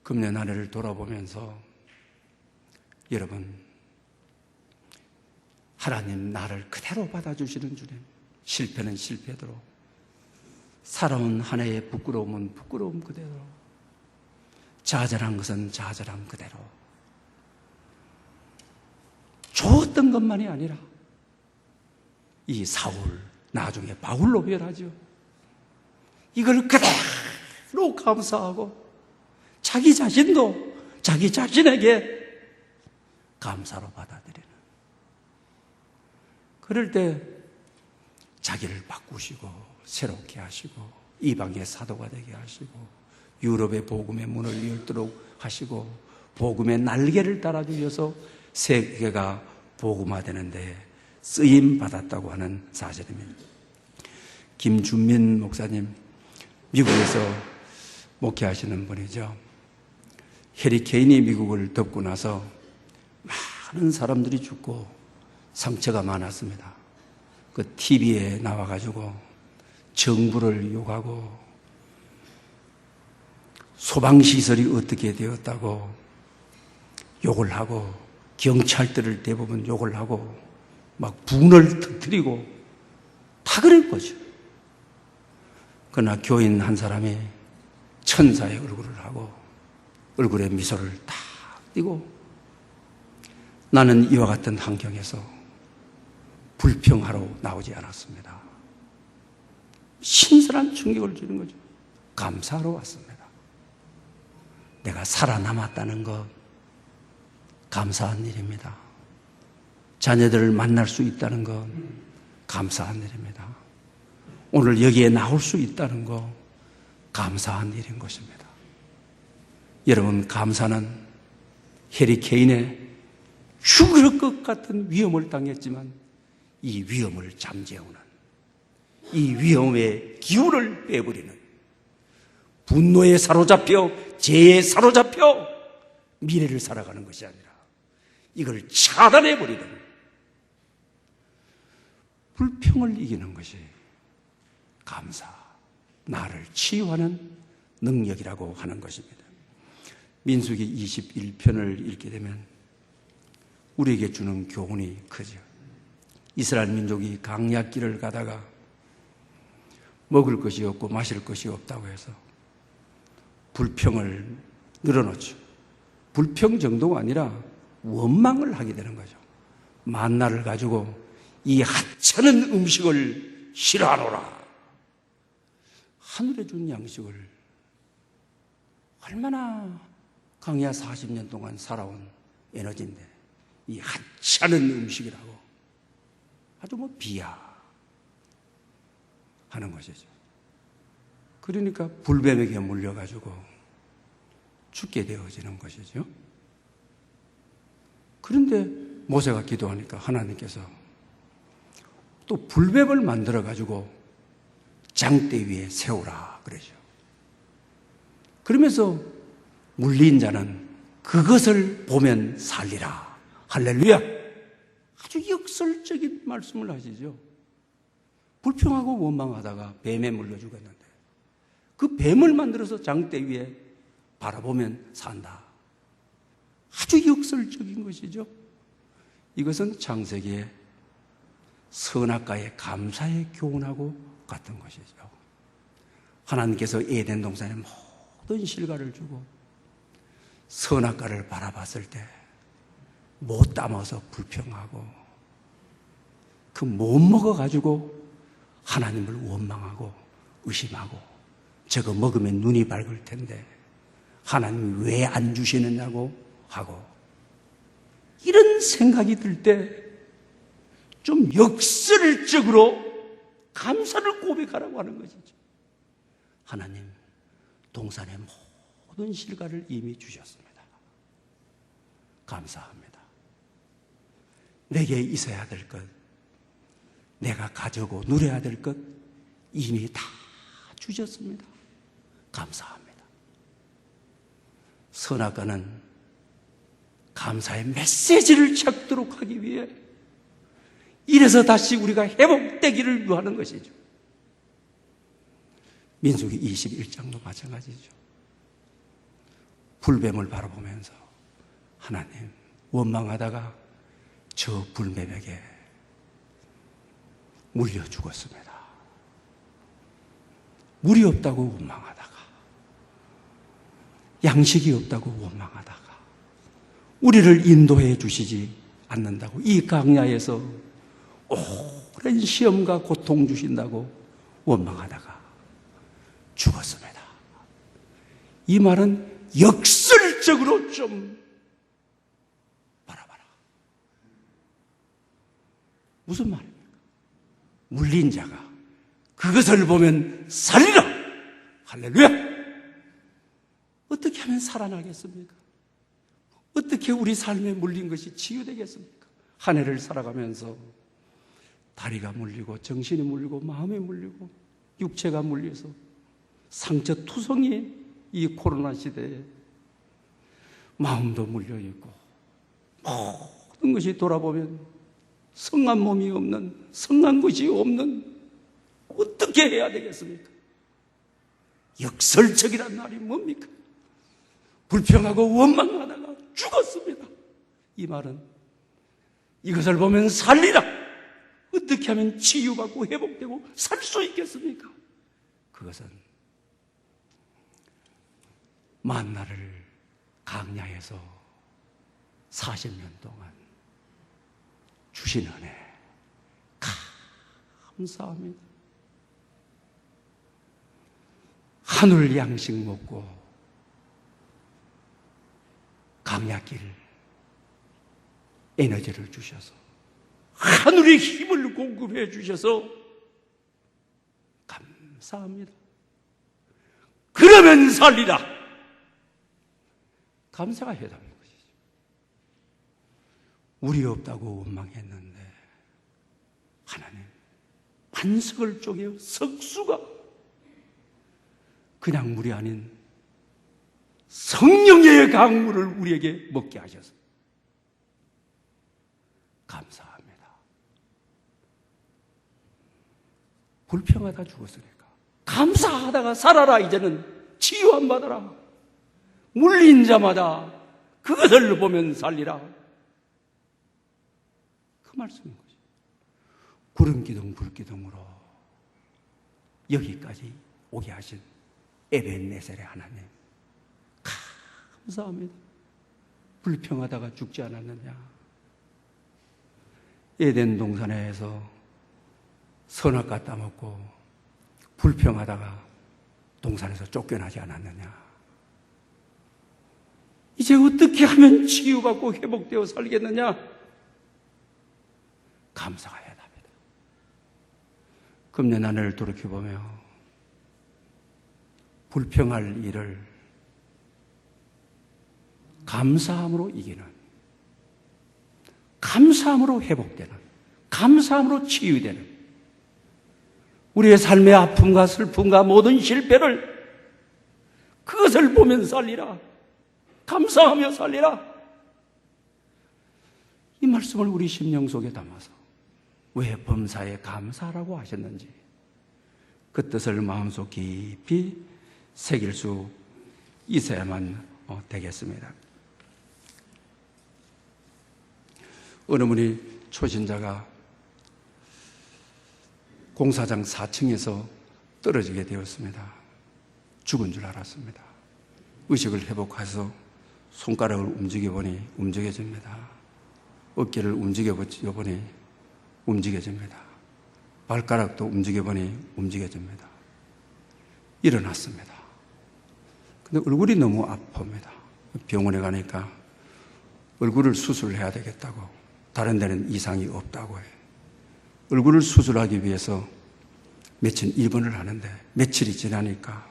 금년 한 해를 돌아보면서 여러분, 하나님 나를 그대로 받아주시는 주님, 실패는 실패대로, 살아온 한 해의 부끄러움은 부끄러움 그대로, 좌절한 것은 좌절한 그대로, 좋았던 것만이 아니라 이 사울, 나중에 바울로 변하죠. 이걸 그대로 감사하고 자기 자신도 자기 자신에게 감사로 받아들이는, 그럴 때 자기를 바꾸시고 새롭게 하시고 이방의 사도가 되게 하시고 유럽의 복음의 문을 열도록 하시고 복음의 날개를 달아주셔서 세계가 복음화되는데 쓰임 받았다고 하는 사실입니다. 김준민 목사님, 미국에서 목회하시는 분이죠. 해리케인이 미국을 덮고 나서 많은 사람들이 죽고 상처가 많았습니다. 그 TV에 나와가지고 정부를 욕하고 소방시설이 어떻게 되었다고 욕을 하고 경찰들을 대부분 욕을 하고 막 분을 터뜨리고 다 그런 거죠. 그러나 교인 한 사람이 천사의 얼굴을 하고 얼굴에 미소를 딱 띄고 나는 이와 같은 환경에서 불평하러 나오지 않았습니다. 신선한 충격을 주는 거죠. 감사하러 왔습니다. 내가 살아남았다는 것 감사한 일입니다. 자녀들을 만날 수 있다는 것 감사한 일입니다. 오늘 여기에 나올 수 있다는 것 감사한 일인 것입니다. 여러분, 감사는 해리케인에 죽을 것 같은 위험을 당했지만 이 위험을 잠재우는, 이 위험의 기운을 빼버리는, 분노에 사로잡혀 죄에 사로잡혀 미래를 살아가는 것이 아니라 이걸 차단해버리는, 불평을 이기는 것이 감사, 나를 치유하는 능력이라고 하는 것입니다. 민수기 21편을 읽게 되면 우리에게 주는 교훈이 크죠. 이스라엘 민족이 강약길을 가다가 먹을 것이 없고 마실 것이 없다고 해서 불평을 늘어놓죠. 불평 정도가 아니라 원망을 하게 되는 거죠. 만나를 가지고 이 하찮은 음식을 싫어하노라. 하늘에 준 양식을 얼마나 강야 40년 동안 살아온 에너지인데 이 하찮은 음식이라고 아주 비하하는 것이죠. 그러니까 불뱀에게 물려가지고 죽게 되어지는 것이죠. 그런데 모세가 기도하니까 하나님께서 또 불뱀을 만들어가지고 장대 위에 세우라 그러죠. 그러면서 물린 자는 그것을 보면 살리라. 할렐루야. 아주 역설적인 말씀을 하시죠. 불평하고 원망하다가 뱀에 물려 죽었는데 그 뱀을 만들어서 장대 위에 바라보면 산다. 아주 역설적인 것이죠. 이것은 창세기의 선악과의 감사의 교훈하고 같은 것이죠. 하나님께서 에덴 동산에 모든 실과를 주고 선악과를 바라봤을 때 못 담아서 불평하고 그 못 먹어가지고 하나님을 원망하고 의심하고 저거 먹으면 눈이 밝을 텐데 하나님이 왜 안 주시느냐고 하고 이런 생각이 들 때 좀 역설적으로 감사를 고백하라고 하는 것이죠. 하나님, 동산의 모든 실과를 이미 주셨습니다. 감사합니다. 내게 있어야 될 것, 내가 가지고 누려야 될 것 이미 다 주셨습니다. 감사합니다. 선악과는 감사의 메시지를 찾도록 하기 위해 이래서 다시 우리가 회복되기를 요하는 것이죠. 민수기 21장도 마찬가지죠. 불뱀을 바라보면서 하나님 원망하다가 저 불뱀에게 물려 죽었습니다. 물이 없다고 원망하다가 양식이 없다고 원망하다가 우리를 인도해 주시지 않는다고 이 강야에서 오랜 시험과 고통 주신다고 원망하다가 죽었습니다. 이 말은 역설적으로 좀 바라봐라. 무슨 말입니까? 물린 자가 그것을 보면 살리라. 할렐루야. 어떻게 하면 살아나겠습니까? 어떻게 우리 삶에 물린 것이 치유되겠습니까? 한 해를 살아가면서 다리가 물리고 정신이 물리고 마음이 물리고 육체가 물려서 상처투성이 이 코로나 시대에 마음도 물려있고 모든 것이 돌아보면 성한 몸이 없는 성한 것이 없는 어떻게 해야 되겠습니까? 역설적이란 말이 뭡니까? 불평하고 원망하다가 죽었습니다. 이 말은 이것을 보면 살리라. 어떻게 하면 치유받고 회복되고 살 수 있겠습니까? 그것은 만나를 강야에서 40년 동안 주신 은혜 감사합니다. 하늘 양식 먹고 강야길 에너지를 주셔서 하늘의 힘을 공급해 주셔서 감사합니다. 그러면 살리라. 감사가 해당하는 것이죠. 우리 없다고 원망했는데 하나님 반석을 쪼개 석수가 그냥 물이 아닌 성령의 강물을 우리에게 먹게 하셔서 감사합니다. 불평하다 죽었으니까 감사하다가 살아라. 이제는 치유함 받아라. 물린 자마다 그것을 보면 살리라. 그 말씀인 거죠. 구름기둥 불기둥으로 여기까지 오게 하신 에벤네셀의 하나님 감사합니다. 불평하다가 죽지 않았느냐? 에덴 동산에서 선악과 따먹고 불평하다가 동산에서 쫓겨나지 않았느냐? 이제 어떻게 하면 치유받고 회복되어 살겠느냐? 감사가 해답이다. 금년 한 해를 돌이켜보며 불평할 일을 감사함으로 이기는, 감사함으로 회복되는, 감사함으로 치유되는, 우리의 삶의 아픔과 슬픔과 모든 실패를 그것을 보면 살리라. 감사하며 살리라. 이 말씀을 우리 심령 속에 담아서 왜 범사에 감사라고 하셨는지 그 뜻을 마음속 깊이 새길 수 있어야만 되겠습니다. 어느 분이 초신자가 공사장 4층에서 떨어지게 되었습니다. 죽은 줄 알았습니다. 의식을 회복해서 손가락을 움직여보니 움직여집니다. 어깨를 움직여보니 움직여집니다. 발가락도 움직여보니 움직여집니다. 일어났습니다. 근데 얼굴이 너무 아픕니다. 병원에 가니까 얼굴을 수술해야 되겠다고, 다른 데는 이상이 없다고 해요. 얼굴을 수술하기 위해서 며칠 입원을 하는데 며칠이 지나니까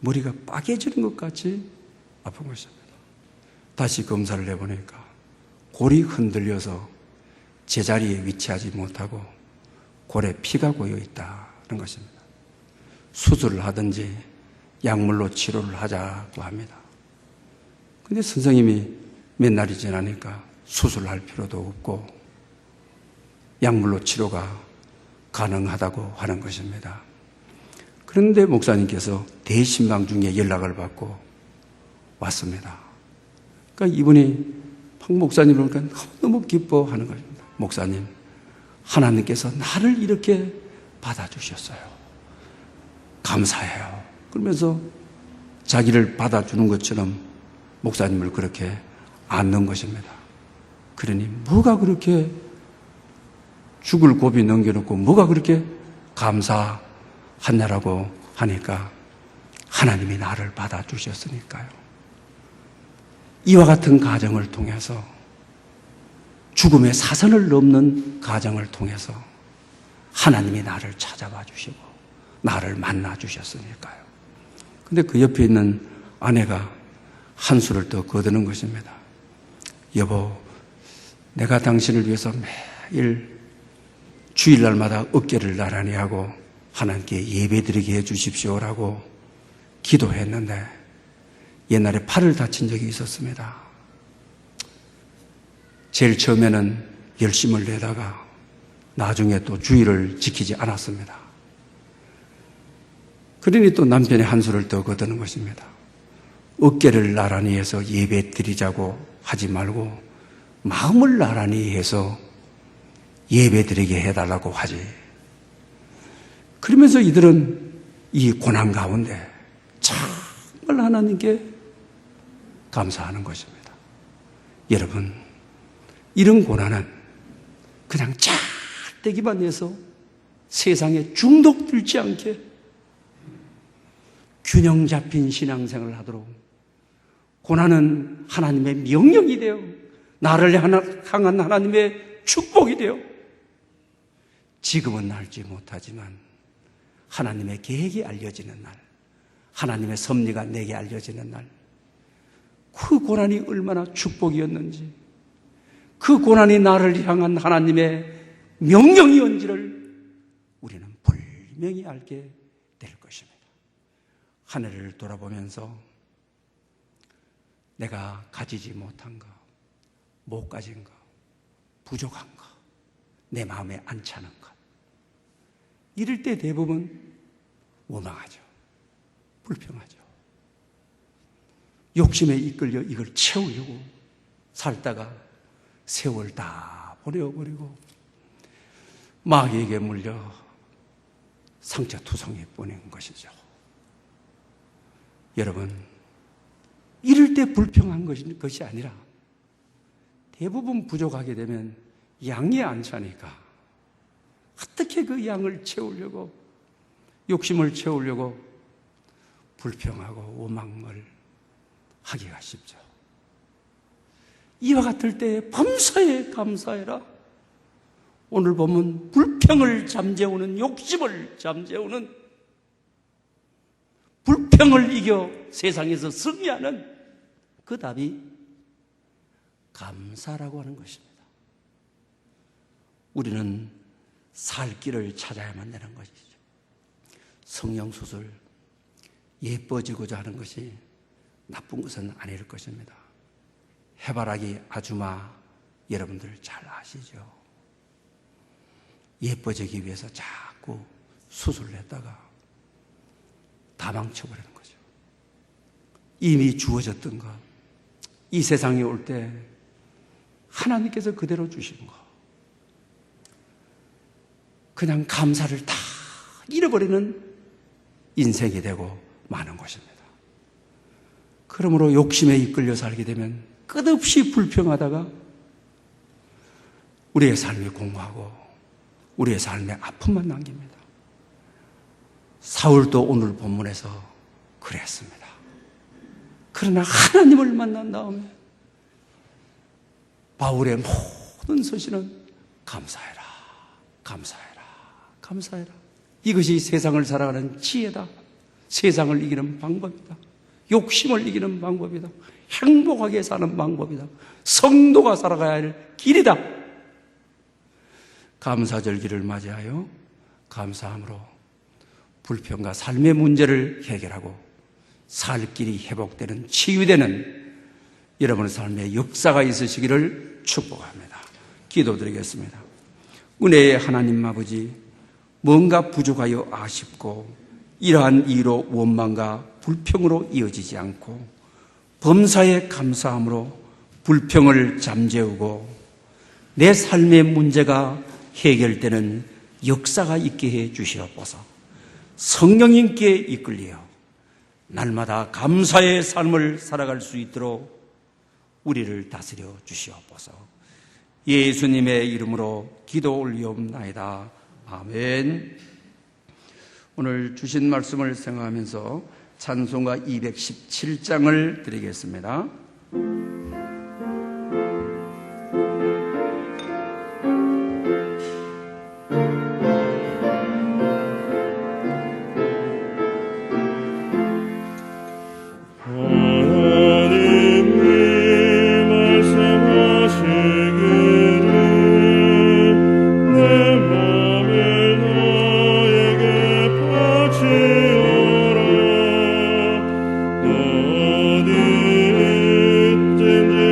머리가 빠개지는 것 같이 아픈 것입니다. 다시 검사를 해보니까 골이 흔들려서 제자리에 위치하지 못하고 골에 피가 고여 있다는 것입니다. 수술을 하든지 약물로 치료를 하자고 합니다. 근데 선생님이 몇 날이 지나니까 수술할 필요도 없고 약물로 치료가 가능하다고 하는 것입니다. 그런데 목사님께서 대신방 중에 연락을 받고 왔습니다. 그러니까 이분이 박 목사님을 보니까 너무 기뻐하는 것입니다. 목사님, 하나님께서 나를 이렇게 받아주셨어요. 감사해요. 그러면서 자기를 받아주는 것처럼 목사님을 그렇게 안는 것입니다. 그러니 뭐가 그렇게 죽을 고비 넘겨놓고 뭐가 그렇게 감사하냐라고 하니까 하나님이 나를 받아주셨으니까요. 이와 같은 가정을 통해서 죽음의 사선을 넘는 가정을 통해서 하나님이 나를 찾아봐 주시고 나를 만나 주셨으니까요. 근데 그 옆에 있는 아내가 한수를 더 거두는 것입니다. 여보, 내가 당신을 위해서 매일 주일날마다 어깨를 나란히 하고 하나님께 예배드리게 해주십시오라고 기도했는데 옛날에 팔을 다친 적이 있었습니다. 제일 처음에는 열심을 내다가 나중에 또 주의를 지키지 않았습니다. 그러니 또 남편이 한수를 더 거두는 것입니다. 어깨를 나란히 해서 예배 드리자고 하지 말고 마음을 나란히 해서 예배 드리게 해달라고 하지. 그러면서 이들은 이 고난 가운데 정말 하나님께 감사하는 것입니다. 여러분, 이런 고난은 그냥 짝대기만 내서 세상에 중독들지 않게 균형 잡힌 신앙생활을 하도록, 고난은 하나님의 명령이 되어 나를 향한 하나님의 축복이 되어 지금은 알지 못하지만 하나님의 계획이 알려지는 날, 하나님의 섭리가 내게 알려지는 날, 그 고난이 얼마나 축복이었는지, 그 고난이 나를 향한 하나님의 명령이었는지를 우리는 분명히 알게 될 것입니다. 한 해를 돌아보면서 내가 가지지 못한 것, 못 가진 것, 부족한 것, 내 마음에 안 차는 것, 이럴 때 대부분 원망하죠. 불평하죠. 욕심에 이끌려 이걸 채우려고 살다가 세월 다 보내어버리고 마귀에게 물려 상처투성이 보낸 것이죠. 여러분, 이럴 때 불평한 것이 아니라 대부분 부족하게 되면 양이 안 차니까 어떻게 그 양을 채우려고, 욕심을 채우려고 불평하고 원망을 하기가 쉽죠. 이와 같을 때 범사에 감사해라. 오늘 보면 불평을 잠재우는, 욕심을 잠재우는, 불평을 이겨 세상에서 승리하는 그 답이 감사라고 하는 것입니다. 우리는 살 길을 찾아야만 되는 것이죠. 성형수술, 예뻐지고자 하는 것이 나쁜 것은 아닐 것입니다. 해바라기 아주마 여러분들 잘 아시죠? 예뻐지기 위해서 자꾸 수술을 했다가 다 망쳐버리는 거죠. 이미 주어졌던 것, 이 세상에 올 때 하나님께서 그대로 주신 것, 그냥 감사를 다 잃어버리는 인생이 되고 마는 것입니다. 그러므로 욕심에 이끌려 살게 되면 끝없이 불평하다가 우리의 삶이 공고하고 우리의 삶에 아픔만 남깁니다. 사울도 오늘 본문에서 그랬습니다. 그러나 하나님을 만난 다음에 바울의 모든 서신은 감사해라, 감사해라, 감사해라. 이것이 세상을 살아가는 지혜다. 세상을 이기는 방법이다. 욕심을 이기는 방법이다. 행복하게 사는 방법이다. 성도가 살아가야 할 길이다. 감사절기를 맞이하여 감사함으로 불평과 삶의 문제를 해결하고 살 길이 회복되는, 치유되는 여러분의 삶에 역사가 있으시기를 축복합니다. 기도드리겠습니다. 은혜의 하나님 아버지, 뭔가 부족하여 아쉽고 이러한 이유로 원망과 불평으로 이어지지 않고 범사에 감사함으로 불평을 잠재우고 내 삶의 문제가 해결되는 역사가 있게 해 주시옵소서. 성령님께 이끌려 날마다 감사의 삶을 살아갈 수 있도록 우리를 다스려 주시옵소서. 예수님의 이름으로 기도 올리옵나이다. 아멘. 오늘 주신 말씀을 생각하면서 찬송가 217장을 드리겠습니다. 어디 있든지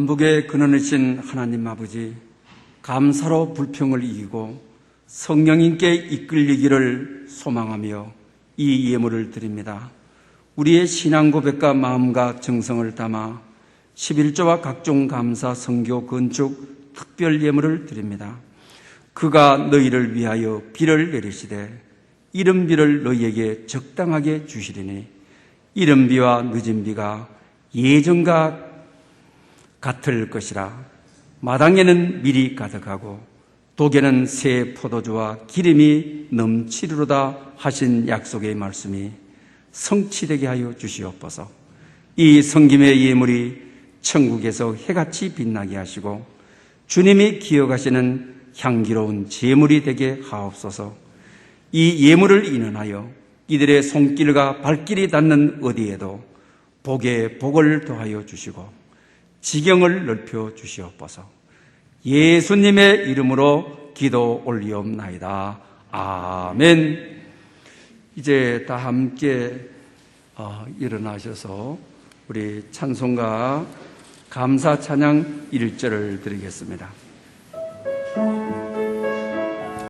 만복의 근원이신 하나님 아버지, 감사로 불평을 이기고 성령님께 이끌리기를 소망하며 이 예물을 드립니다. 우리의 신앙 고백과 마음과 정성을 담아 11조와 각종 감사, 성교, 건축, 특별 예물을 드립니다. 그가 너희를 위하여 비를 내리시되 이른 비를 너희에게 적당하게 주시리니 이른 비와 늦은 비가 예전과 같을 것이라. 마당에는 밀이 가득하고 독에는 새 포도주와 기름이 넘치리로다 하신 약속의 말씀이 성취되게 하여 주시옵소서. 이 성김의 예물이 천국에서 해같이 빛나게 하시고 주님이 기억하시는 향기로운 제물이 되게 하옵소서. 이 예물을 인원하여 이들의 손길과 발길이 닿는 어디에도 복에 복을 더하여 주시고 지경을 넓혀 주시옵소서. 예수님의 이름으로 기도 올리옵나이다. 아멘. 이제 다 함께 일어나셔서 우리 찬송가 감사 찬양 1절을 드리겠습니다.